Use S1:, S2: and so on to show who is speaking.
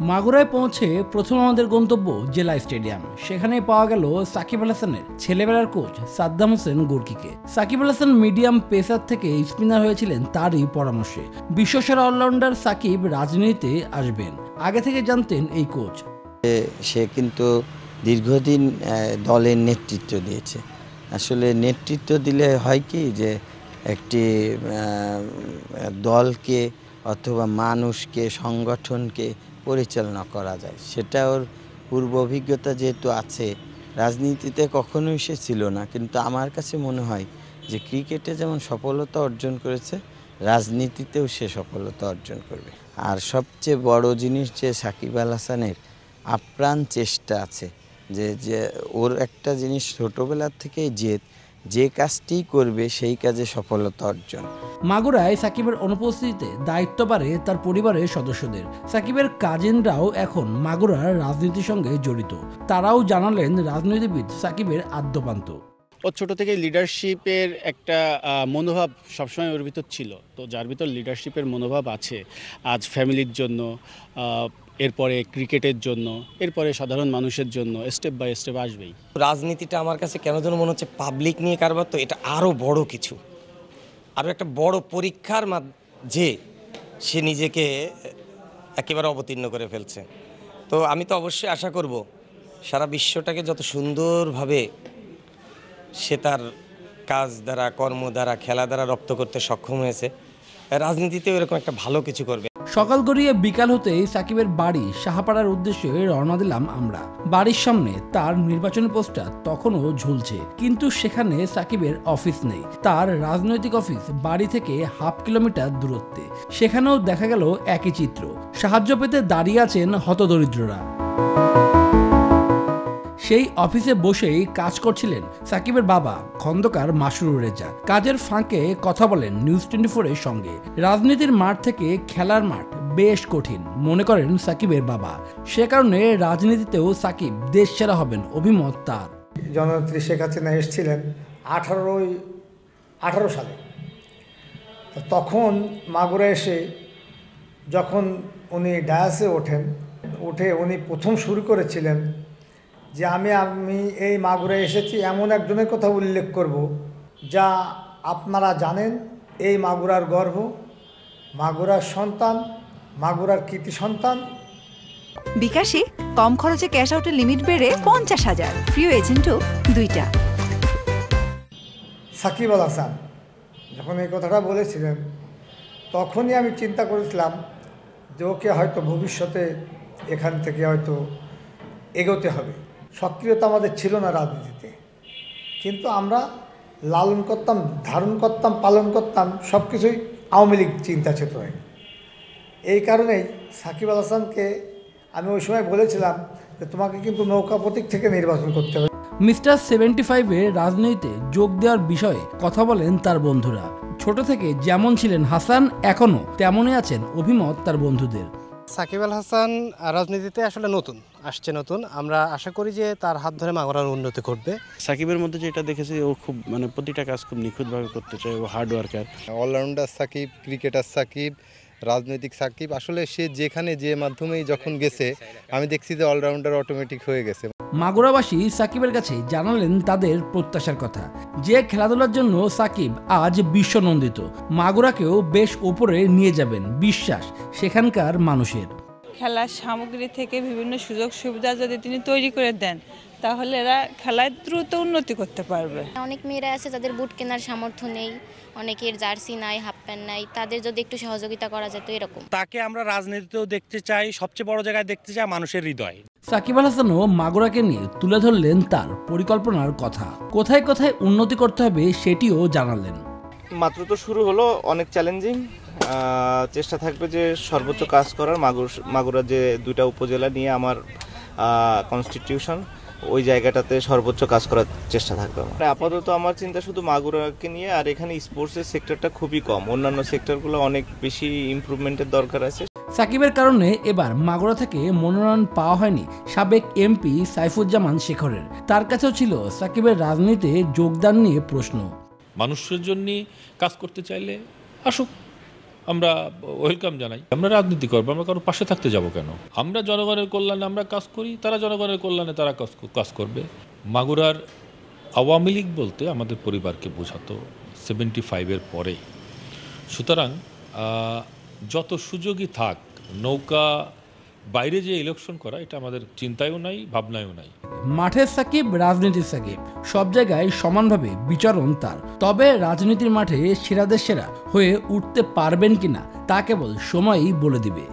S1: মাগুরায় পৌঁছে প্রথম আমাদের গন্তব্য জেলা স্টেডিয়াম। সেখানে পাওয়া গেল সাকিব আল হাসানের ছেলেবেলার coach Saddam Hossain গোর্কিকে। Shakib Al Hasan medium pacer থেকে স্পিনার হয়েছিলেন তারই পরামর্শে। বিশ্বসেরা অলরাউন্ডার সাকিব রাজনীতিতে আসবেন আগে থেকে জানতেন এই কোচ।
S2: সে কিন্তু দীর্ঘদিন দলের নেতৃত্ব দিয়েছে। আসলে নেতৃত্ব দিলে হয় কি যে একটি দলকে অথবা মানুষকে সংগঠনকে পরিচালনা করা যায়, সেটা ওর পূর্ব অভিজ্ঞতা যেহেতু আছে। রাজনীতিতে কখনোই সে ছিল না, কিন্তু আমার কাছে মনে হয় যে ক্রিকেটে যেমন সফলতা অর্জন করেছে, রাজনীতিতেও সে সফলতা অর্জন করবে। আর সবচেয়ে বড় জিনিস যে সাকিব আল হাসানের আপ্রাণ চেষ্টা আছে, যে ওর একটা জিনিস ছোটোবেলার থেকেই যে কাজটি করবে সেই কাজে সফলতা অর্জন।
S1: মাগুরায় সাকিবের অনুপস্থিতিতে দায়িত্ব বাড়ে তার পরিবারের সদস্যদের। সাকিবের কাজিনরাও এখন মাগুরার রাজনীতির সঙ্গে জড়িত। তারাও জানালেন রাজনীতিবিদ সাকিবের আদ্যপান্ত।
S3: ও ছোটো থেকে লিডারশিপের একটা মনোভাব সবসময় ওর ভিতর ছিল। তো যার ভিতর লিডারশিপের মনোভাব আছে, আজ ফ্যামিলির জন্য, এরপরে ক্রিকেটের জন্য, এরপরে সাধারণ মানুষের জন্য স্টেপ বাই স্টেপ আসবেই।
S4: রাজনীতিটা আমার কাছে কেন যেন মনে হচ্ছে পাবলিক নিয়ে কারবার, তো এটা আরও বড় কিছু, আরও একটা বড় পরীক্ষার মাঝে সে নিজেকে একেবারে অবতীর্ণ করে ফেলছে। তো আমি তো অবশ্যই আশা করব সারা বিশ্বটাকে যত সুন্দরভাবে সে তার কাজ দ্বারা, কর্ম দ্বারা, খেলা দ্বারা রপ্ত করতে সক্ষম হয়েছে, রাজনীতিতেও এরকম একটা ভালো কিছু করবে।
S1: সকাল গড়িয়ে বিকাল হতেই সাকিবের বাড়ি শাহপাড়ার উদ্দেশ্যে রওনা দিলাম আমরা। বাড়ির সামনে তার নির্বাচনী পোস্টার তখনও ঝুলছে, কিন্তু সেখানে সাকিবের অফিস নেই। তার রাজনৈতিক অফিস বাড়ি থেকে হাফ কিলোমিটার দূরত্বে। সেখানেও দেখা গেল একই চিত্র। সাহায্য পেতে দাঁড়িয়ে আছেন হতদরিদ্ররা। সেই অফিসে বসেই কাজ করছিলেন সাকিবের বাবা খন্দকার মাসরুর রেজা। কাজের ফাঁকে কথা বলেন নিউজ 24-এর সঙ্গে। রাজনীতির মাঠ থেকে খেলার মাঠ বেশ কঠিন মনে করেন সাকিবের বাবা। সে কারণে রাজনীতিতেও সাকিব দেশ সেরা হবেন অভিমত তার।
S5: জননেত্রী শেখ হাসিনা এসেছিলেন 18 সালে। তখন মাগুরা এসে যখন উনি ডায়াসে উঠে উনি প্রথম শুরু করেছিলেন যে আমি এই মাগুরায় এসেছি এমন একজনের কথা উল্লেখ করব যা আপনারা জানেন, এই মাগুরার গর্ব, মাগুরার সন্তান, মাগুরার কৃতি সন্তান।
S6: বিকাশে কম খরচে ক্যাশ আউটের লিমিট বেড়ে 50,000, প্রিয় এজেন্টও 2টা।
S5: সাকিব আল হাসান যখন এই কথাটা বলেছিলেন, তখনই আমি চিন্তা করেছিলাম যে ওকে হয়তো ভবিষ্যতে এখান থেকে হয়তো এগোতে হবে। সক্রিয়তা আমাদের ছিল না রাজনীতিতে, কিন্তু আমরা লালন করতাম, ধারণ করতাম, পালন করতাম সব কিছুই আওয়ামী লীগ চিন্তা চেতনায়। এই কারণেই সাকিব আল হাসানকে আমি ওই সময় বলেছিলাম যে তোমাকে কিন্তু নৌকা প্রতীক থেকে নির্বাচন করতে হবে।
S1: মিস্টার 75-এ রাজনীতিতে যোগ দেওয়ার বিষয়ে কথা বলেন তার বন্ধুরা। ছোট থেকে যেমন ছিলেন হাসান, এখনও তেমনই আছেন অভিমত তার বন্ধুদের।
S7: সাকিব আল হাসান রাজনীতিতে আসলে নতুন। আমরা আশা করি যে তার হাত ধরে মাগুরার উন্নতি ঘটবে।
S3: সাকিবের মধ্যে যেটা দেখেছি, ও খুব প্রতিটা কাজ খুব নিখুঁতভাবে করতে চায়। ও hard worker,
S8: allrounder Shakib, cricketer Shakib, রাজনৈতিক সাকিব। আসলে সে যেখানে যে মাধ্যমেই যখন গেছে, আমি দেখছি যে অলরাউন্ডার অটোমেটিক হয়ে গেছে।
S1: মাগুরাবাসী সাকিবের কাছে জানালেন তাদের প্রত্যাশার কথা। যে খেলাধুলার জন্য সাকিব আজ বিশ্বনন্দিত, মাগুরাকেও বেশ উপরে নিয়ে যাবেন বিশ্বাস সেখানকার মানুষের।
S9: খেলার সামগ্রী থেকে বিভিন্ন সুযোগ সুবিধা যদি তিনি তৈরি করে দেন, তাহলে এরা খেলায় দ্রুত উন্নতি করতে পারবে।
S10: অনেক মেয়েরা আছে যাদের বুট কেনার সামর্থ্য নেই, অনেকের জার্সি নাই, হাফ প্যান্ট নাই, তাদের যদি একটু সহযোগিতা করা যেত এরকম।
S4: তাকে আমরা রাজনীতিতেও দেখতে চাই, সবচেয়ে বড় জায়গায় দেখতে চাই মানুষের হৃদয়।
S1: সাকিব আল হাসানও মাগুরাকে নিয়ে তুলে ধরলেন তার পরিকল্পনার কথা। কোথায় কোথায় উন্নতি করতে হবে সেটিও জানালেন।
S11: মাত্র তো শুরু হলো, অনেক চ্যালেঞ্জিং। চেষ্টা থাকবে যে সর্বোচ্চ কাজ করার। মাগুরা যে 2টা উপজেলা নিয়ে আমার কনস্টিটিউশন, ওই জায়গাটাতে সর্বোচ্চ কাজ করার চেষ্টা থাকবে। আপাতত আমার চিন্তা শুধু মাগুরাকে নিয়ে। আর এখানে স্পোর্টসের সেক্টরটা খুবই কম, অন্যান্য সেক্টরগুলো অনেক বেশি ইমপ্রুভমেন্টের দরকার আছে।
S1: সাকিবের কারণে এবার মাগুরা থেকে মনোনয়ন পাওয়া হয়নি সাবেক এমপি সাইফুজ্জামান শেখরের। তার কাছেও ছিল সাকিবের রাজনীতিতে যোগদান নিয়ে প্রশ্ন।
S12: মানুষের জন্য কাজ করতে চাইলে আসুক, আমরা ওয়েলকাম জানাই। আমরা রাজনীতি করবো, আমরা কারোর পাশে থাকতে যাব কেন? আমরা জনগণের কল্যাণে আমরা কাজ করি, তারা জনগণের কল্যাণে তারা কাজ করবে। মাগুরার আওয়ামী লীগ বলতে আমাদের পরিবারকে বোঝাতো 75-এর পরে। সুতরাং যত সুযোগই থাক, নৌকা বাইরে যে ইলেকশন করা এটা আমাদের চিন্তায়ও নাই, ভাবনায়ও নাই।
S1: মাঠের সাকিব, রাজনীতির সাকিব, সব জায়গায় সমানভাবে বিচরণ তার। তবে রাজনীতির মাঠে সেরাদের সেরা হয়ে উঠতে পারবেন কিনা তা কেবল সময়ই বলে দিবে।